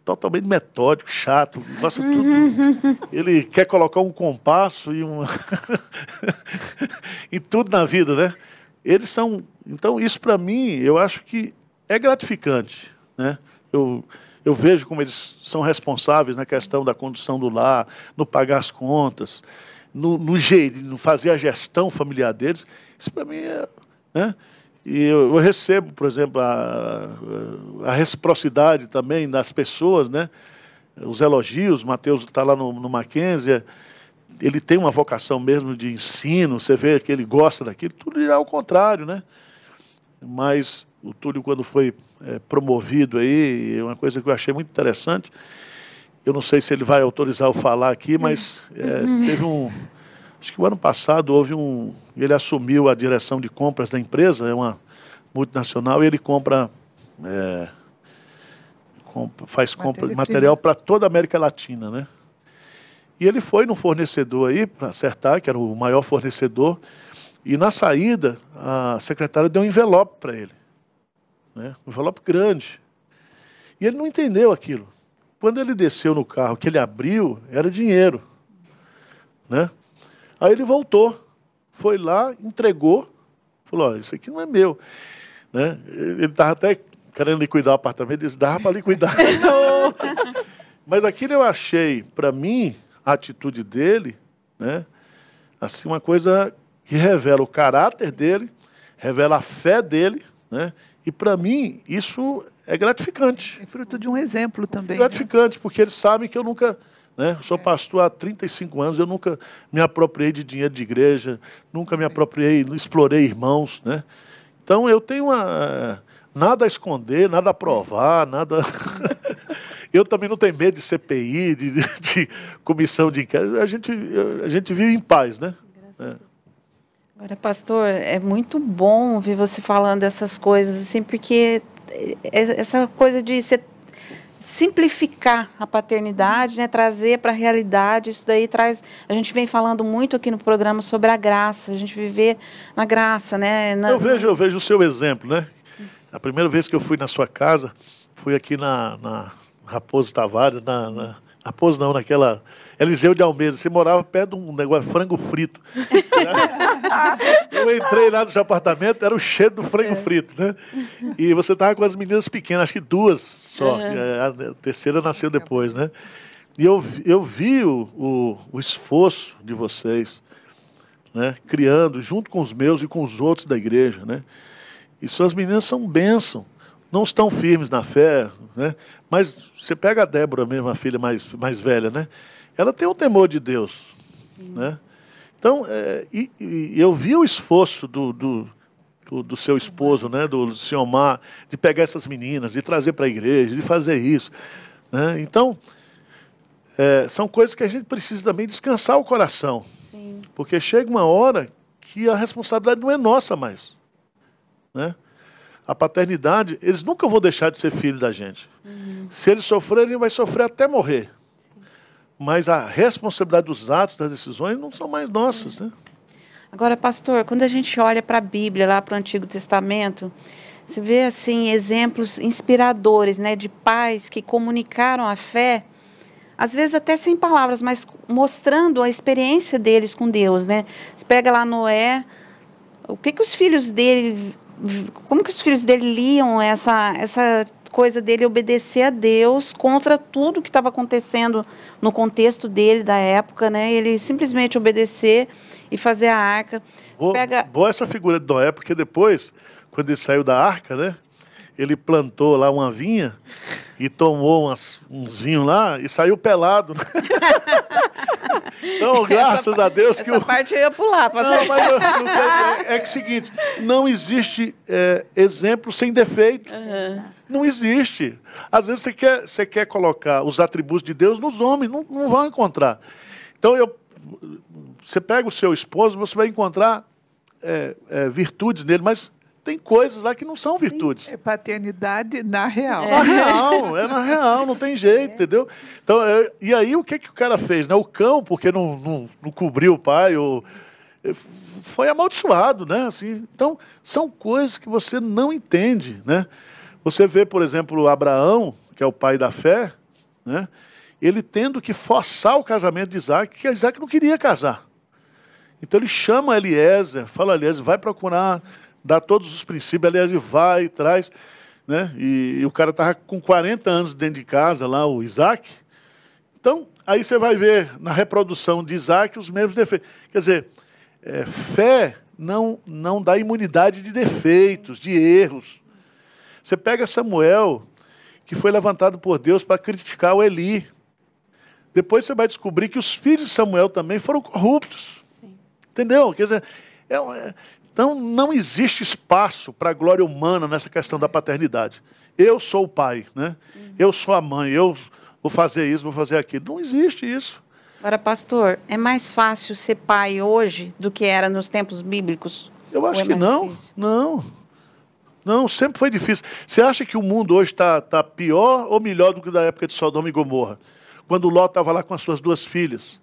totalmente metódico, chato, gosta de tudo. Ele quer colocar um compasso e em tudo na vida, né? Eles são... Então, isso para mim, eu acho que é gratificante, né? Eu vejo como eles são responsáveis na questão da condução do lar, no pagar as contas, no fazer a gestão familiar deles. Isso para mim é... Né? E eu recebo, por exemplo, a reciprocidade também das pessoas, né? Os elogios. O Mateus está lá no Mackenzie, ele tem uma vocação mesmo de ensino, você vê que ele gosta daquilo, tudo é ao contrário, né? Mas o Túlio, quando foi promovido aí, é uma coisa que eu achei muito interessante. Eu não sei se ele vai autorizar eu falar aqui, mas teve acho que o ano passado ele assumiu a direção de compras da empresa, é uma multinacional, e ele faz compra de material para toda a América Latina, né? E ele foi no fornecedor aí, para acertar, que era o maior fornecedor, e na saída, a secretária deu um envelope para ele, né? Um envelope grande. E ele não entendeu aquilo. Quando ele desceu no carro, que ele abriu, era dinheiro, né? Aí ele voltou, foi lá, entregou, falou, olha, isso aqui não é meu. Né? Ele estava até querendo liquidar o apartamento, disse, dava para liquidar. Mas aquilo eu achei, para mim, a atitude dele, né, assim, uma coisa que revela o caráter dele, revela a fé dele, né, e para mim isso é gratificante. É fruto de um exemplo também. É gratificante, né? Porque eles sabem que eu nunca... Né? Sou pastor há 35 anos, eu nunca me apropriei de dinheiro de igreja, nunca me apropriei, não explorei irmãos. Né? Então eu tenho nada a esconder, nada a provar, nada... Eu também não tenho medo de CPI, de comissão de inquérito, a gente vive em paz, né? Agora, pastor, é muito bom ver você falando essas coisas, assim, porque essa coisa de ser simplificar a paternidade, né, trazer para a realidade, isso daí traz... A gente vem falando muito aqui no programa sobre a graça, a gente viver na graça, né? Eu vejo o seu exemplo, né? A primeira vez que eu fui na sua casa, fui aqui na Raposo Tavares, Raposo não, naquela... Eliseu de Almeida, você morava perto de um negócio, frango frito. Eu entrei lá no seu apartamento, era o cheiro do frango frito, né? E você estava com as meninas pequenas, acho que duas só. A terceira nasceu depois, né? E eu vi o esforço de vocês, né? Criando, junto com os meus e com os outros da igreja, né? E suas meninas são bênção. Não estão firmes na fé, né? Mas você pega a Débora mesmo, a filha mais velha, né? Ela tem um temor de Deus, né? Então, eu vi o esforço do seu esposo, né, do senhor Mar, de pegar essas meninas, de trazer para a igreja, de fazer isso, né? Então, são coisas que a gente precisa também descansar o coração. Sim. Porque chega uma hora que a responsabilidade não é nossa mais, né? A paternidade, eles nunca vão deixar de ser filho da gente. Se eles sofrerem, ele vai sofrer até morrer. Mas a responsabilidade dos atos, das decisões, não são mais nossas, né? Agora, pastor, quando a gente olha para a Bíblia, lá para o Antigo Testamento, você vê assim exemplos inspiradores, né, de pais que comunicaram a fé, às vezes até sem palavras, mas mostrando a experiência deles com Deus, né? Você pega lá Noé, o que que os filhos dele, como que os filhos dele liam essa coisa dele obedecer a Deus contra tudo que estava acontecendo no contexto dele, da época, né? Ele simplesmente obedecer e fazer a arca. Boa essa figura de Noé, porque depois, quando ele saiu da arca, né? Ele plantou lá uma vinha e tomou uns vinhos lá e saiu pelado. Então, graças a Deus que essa parte eu ia pular, pastor. Não, mas é que é o seguinte, não existe exemplo sem defeito. Não existe. Às vezes você quer colocar os atributos de Deus nos homens, não vão encontrar. Então, você pega o seu esposo, você vai encontrar virtudes nele, mas tem coisas lá que não são virtudes. É paternidade na real. Na real, não tem jeito, entendeu? Então, e aí o que o cara fez? Né? O cão, porque não cobriu o pai, foi amaldiçoado, né? Assim, então, são coisas que você não entende, né? Você vê, por exemplo, Abraão, que é o pai da fé, né? Ele tendo que forçar o casamento de Isaac, que Isaac não queria casar. Então ele chama Eliezer, fala, Eliezer, vai procurar, dá todos os princípios, Eliezer vai, traz, né? E o cara estava com 40 anos dentro de casa, lá, o Isaac. Então, aí você vai ver na reprodução de Isaac os mesmos defeitos. Quer dizer, fé não dá imunidade de defeitos, de erros. Você pega Samuel, que foi levantado por Deus para criticar o Eli. Depois você vai descobrir que os filhos de Samuel também foram corruptos. Sim. Entendeu? Quer dizer, então não existe espaço para a glória humana nessa questão da paternidade. Eu sou o pai, né? Eu sou a mãe, eu vou fazer isso, vou fazer aquilo. Não existe isso. Agora, pastor, é mais fácil ser pai hoje do que era nos tempos bíblicos? Eu acho que não. Não, sempre foi difícil. Você acha que o mundo hoje está pior ou melhor do que da época de Sodoma e Gomorra? Quando Ló estava lá com as suas 2 filhas.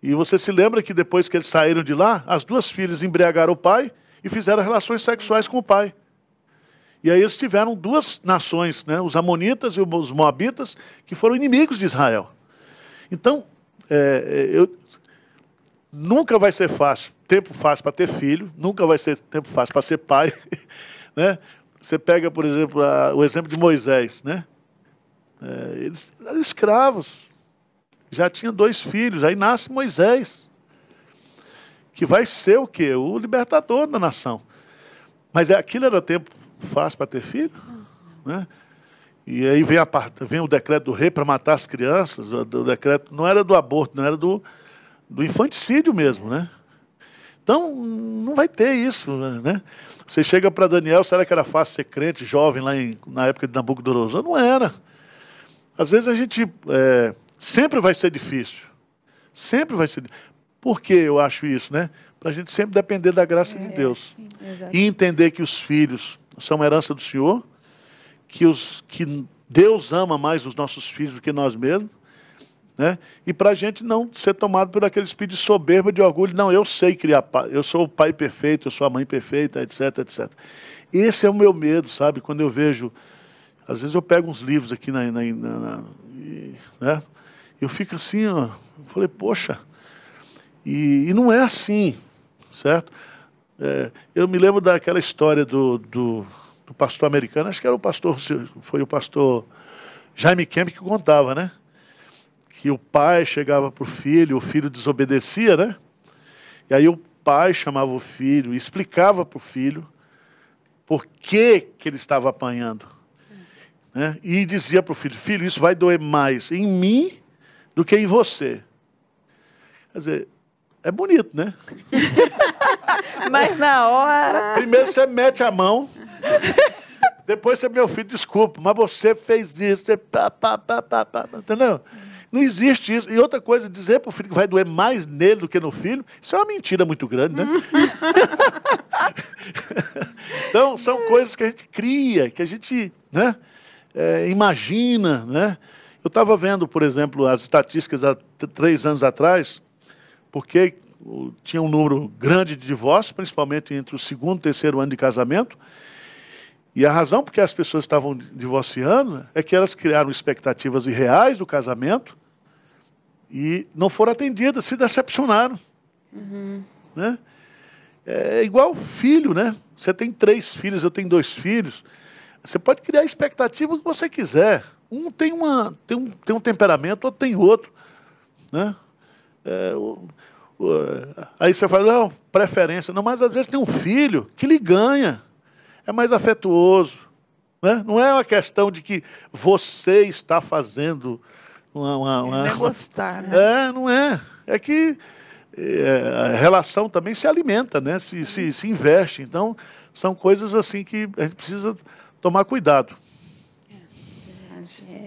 E você se lembra que depois que eles saíram de lá, as 2 filhas embriagaram o pai e fizeram relações sexuais com o pai. E aí eles tiveram 2 nações, né? Os amonitas e os moabitas, que foram inimigos de Israel. Então, nunca vai ser tempo fácil para ter filho, nunca vai ser tempo fácil para ser pai. Né? Você pega, por exemplo, o exemplo de Moisés, né? Eles eram escravos, já tinha 2 filhos, aí nasce Moisés, que vai ser o quê? O libertador da nação. Mas aquilo era tempo fácil para ter filho? Né? E aí vem o decreto do rei para matar as crianças, o decreto não era do aborto, não era do infanticídio mesmo, né? Então, não vai ter isso, né? Você chega para Daniel, será que era fácil ser crente, jovem, lá na época de Nabucodonosor? Não era. Às vezes a gente... sempre vai ser difícil. Sempre vai ser difícil. Por que eu acho isso, né? Para a gente sempre depender da graça de Deus. Sim, e entender que os filhos são herança do Senhor, que Deus ama mais os nossos filhos do que nós mesmos, né? E para a gente não ser tomado por aquele espírito de soberba, de orgulho. Não, eu sei criar pai, eu sou o pai perfeito, eu sou a mãe perfeita, etc, etc. Esse é o meu medo, sabe? Quando eu vejo... Às vezes eu pego uns livros aqui, né? Eu fico assim, ó, eu falei, poxa, e não é assim, certo? Eu me lembro daquela história do pastor americano, acho que foi o pastor Jaime Kemp que contava, né? Que o pai chegava para o filho desobedecia, né? E aí o pai chamava o filho e explicava para o filho por que ele estava apanhando. Né? E dizia para o filho, filho, isso vai doer mais em mim do que em você. Quer dizer, é bonito, né? Mas na hora... Primeiro você mete a mão, depois você, meu filho, desculpa, mas você fez isso, entendeu? Não existe isso. E outra coisa, dizer para o filho que vai doer mais nele do que no filho, isso é uma mentira muito grande, né? Então, são coisas que a gente cria, que a gente, né, imagina, né? Eu estava vendo, por exemplo, as estatísticas há 3 anos atrás, porque tinha um número grande de divórcios, principalmente entre o segundo e terceiro ano de casamento. E a razão por que as pessoas estavam divorciando é que elas criaram expectativas irreais do casamento e não foram atendidas, se decepcionaram. Né? É igual filho, né? Você tem 3 filhos, eu tenho 2 filhos. Você pode criar a expectativa que você quiser. Um tem um temperamento, outro tem outro. Né? Aí você fala, não, preferência. Não, mas às vezes tem um filho que lhe ganha. É mais afetuoso. Né? Não é uma questão de que você está fazendo Não é gostar, né? não é. É que a relação também se alimenta, né? Se investe. Então, são coisas assim que a gente precisa tomar cuidado.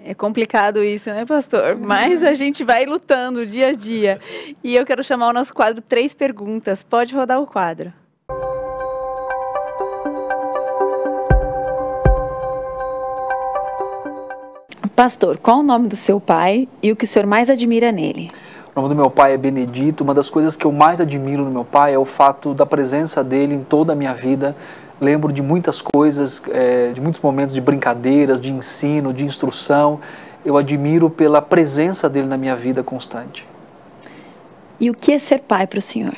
É complicado isso, né, pastor? Mas a gente vai lutando dia a dia. E eu quero chamar o nosso quadro 3 Perguntas. Pode rodar o quadro. Pastor, qual o nome do seu pai e o que o senhor mais admira nele? O nome do meu pai é Benedito. Uma das coisas que eu mais admiro no meu pai é o fato da presença dele em toda a minha vida. Lembro de muitas coisas, de muitos momentos de brincadeiras, de ensino, de instrução. Eu admiro pela presença dele na minha vida constante. E o que é ser pai para o senhor?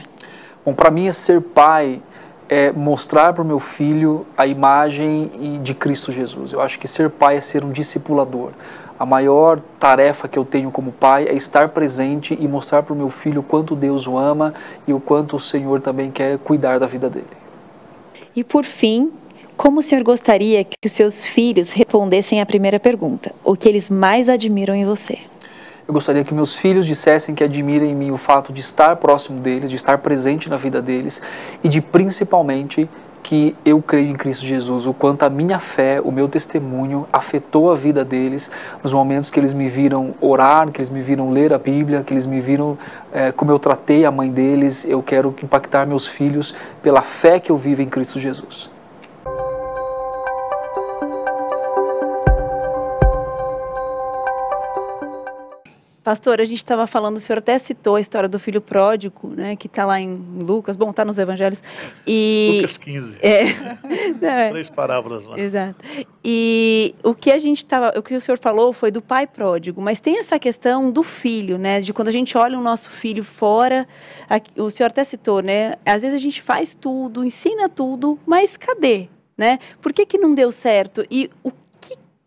Bom, para mim, ser pai é mostrar para o meu filho a imagem de Cristo Jesus. Eu acho que ser pai é ser um discipulador. A maior tarefa que eu tenho como pai é estar presente e mostrar para o meu filho o quanto Deus o ama e o quanto o Senhor também quer cuidar da vida dele. E por fim, como o senhor gostaria que os seus filhos respondessem à primeira pergunta? O que eles mais admiram em você? Eu gostaria que meus filhos dissessem que admiram em mim o fato de estar próximo deles, de estar presente na vida deles e de principalmente que eu creio em Cristo Jesus, o quanto a minha fé, o meu testemunho afetou a vida deles nos momentos que eles me viram orar, que eles me viram ler a Bíblia, que eles me viram como eu tratei a mãe deles. Eu quero impactar meus filhos pela fé que eu vivo em Cristo Jesus. Pastor, a gente estava falando, o senhor até citou a história do filho pródigo, né, que está lá em Lucas, bom, está nos evangelhos. E Lucas 15. As 3 parábolas lá. Exato. E o que o que o senhor falou foi do pai pródigo, mas tem essa questão do filho, né, de quando a gente olha o nosso filho fora, o senhor até citou, né, às vezes a gente faz tudo, ensina tudo, mas cadê, né? Por que não deu certo? E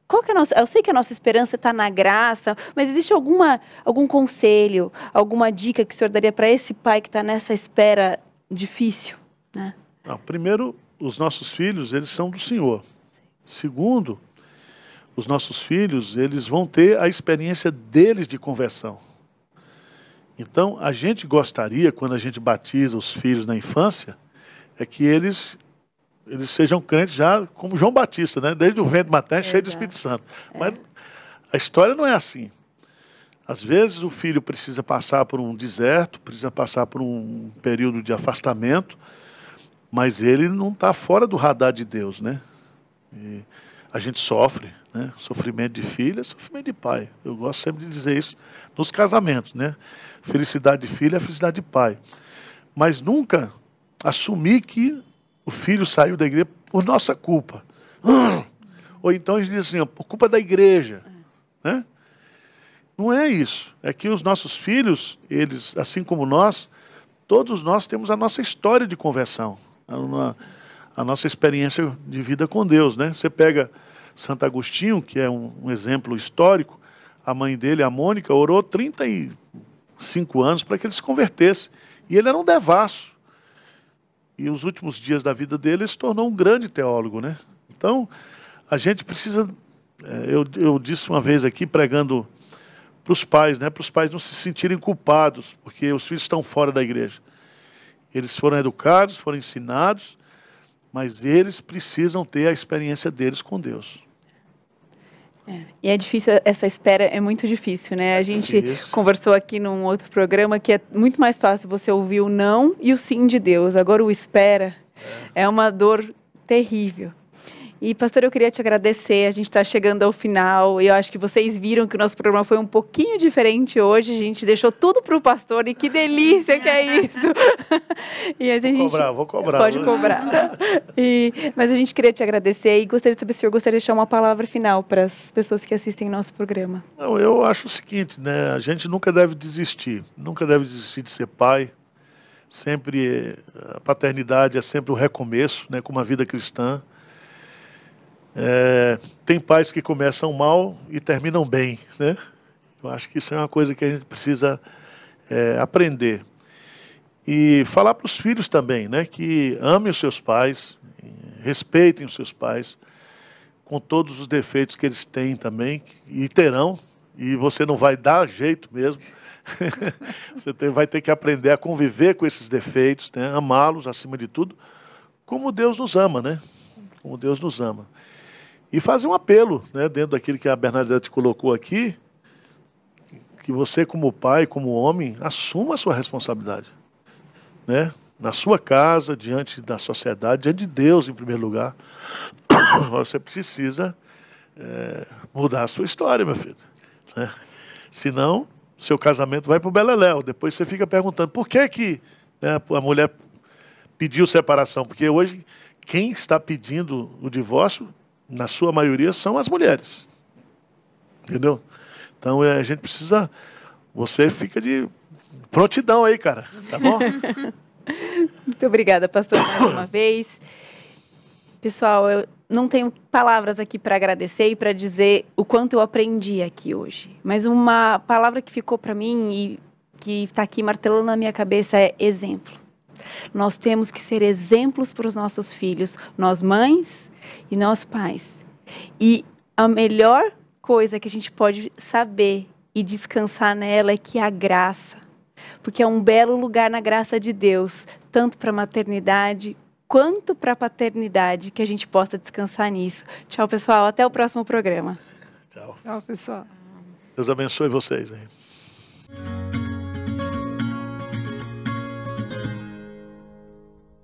qual que é a nossa? Eu sei que a nossa esperança está na graça, mas existe algum conselho, alguma dica que o senhor daria para esse pai que está nessa espera difícil? Né? Não, primeiro, os nossos filhos, eles são do Senhor. Segundo, os nossos filhos, eles vão ter a experiência deles de conversão. Então, a gente gostaria, quando a gente batiza os filhos na infância, é que eles sejam crentes já como João Batista, né? Desde o ventre materno, cheio do Espírito Santo. Mas a história não é assim. Às vezes o filho precisa passar por um deserto, precisa passar por um período de afastamento, mas ele não está fora do radar de Deus, né? E a gente sofre, né? Sofrimento de filho é sofrimento de pai. Eu gosto sempre de dizer isso nos casamentos, né? Felicidade de filho é felicidade de pai. Mas nunca assumir que o filho saiu da igreja por nossa culpa. Ou então a gente diz assim, por culpa da igreja. Né? Não é isso. É que os nossos filhos, eles, assim como nós, todos nós temos a nossa história de conversão. A nossa experiência de vida com Deus. Né? Você pega Santo Agostinho, que é um exemplo histórico, a mãe dele, a Mônica, orou 35 anos para que ele se convertesse. E ele era um devasso. E os últimos dias da vida dele, ele se tornou um grande teólogo, né? Então, a gente precisa... Eu disse uma vez aqui, pregando para os pais, né? Para os pais não se sentirem culpados, porque os filhos estão fora da igreja. Eles foram educados, foram ensinados, mas eles precisam ter a experiência deles com Deus. E é difícil, essa espera é muito difícil, né? A gente conversou aqui num outro programa que é muito mais fácil você ouvir o não e o sim de Deus. Agora o espera é uma dor terrível. E, pastor, eu queria te agradecer, a gente está chegando ao final, e eu acho que vocês viram que o nosso programa foi um pouquinho diferente hoje, a gente deixou tudo para o pastor, e que delícia que é isso! E a gente... Vou cobrar. Pode cobrar. Mas a gente queria te agradecer, e gostaria de saber se o senhor gostaria de deixar uma palavra final para as pessoas que assistem nosso programa. Não, eu acho o seguinte, né, a gente nunca deve desistir de ser pai. Sempre, a paternidade é sempre um recomeço, né, com uma vida cristã. Tem pais que começam mal e terminam bem, né? Eu acho que isso é uma coisa que a gente precisa aprender. E falar para os filhos também, né? Que amem os seus pais, respeitem os seus pais, com todos os defeitos que eles têm também, e terão, e você não vai dar jeito mesmo. Você vai ter que aprender a conviver com esses defeitos, né? Amá-los acima de tudo, como Deus nos ama, né? Como Deus nos ama. E fazer um apelo, né, dentro daquilo que a Bernadette colocou aqui, que você, como pai, como homem, assuma a sua responsabilidade, né? Na sua casa, diante da sociedade, diante de Deus, em primeiro lugar. Você precisa mudar a sua história, meu filho, né? Senão, seu casamento vai para o beleléu. Depois você fica perguntando por que né, a mulher pediu separação. Porque hoje, quem está pedindo o divórcio, na sua maioria, são as mulheres. Entendeu? Então, a gente precisa... Você fica de prontidão aí, cara. Tá bom? Muito obrigada, pastor, mais uma vez. Pessoal, eu não tenho palavras aqui para agradecer e para dizer o quanto eu aprendi aqui hoje. Mas uma palavra que ficou para mim e que está aqui martelando na minha cabeça é exemplo. Nós temos que ser exemplos para os nossos filhos, nós mães e nós pais. E a melhor coisa que a gente pode saber e descansar nela é que a graça, porque é um belo lugar na graça de Deus, tanto para a maternidade quanto para a paternidade, que a gente possa descansar nisso. Tchau, pessoal. Até o próximo programa. Tchau. Tchau, pessoal. Deus abençoe vocês aí.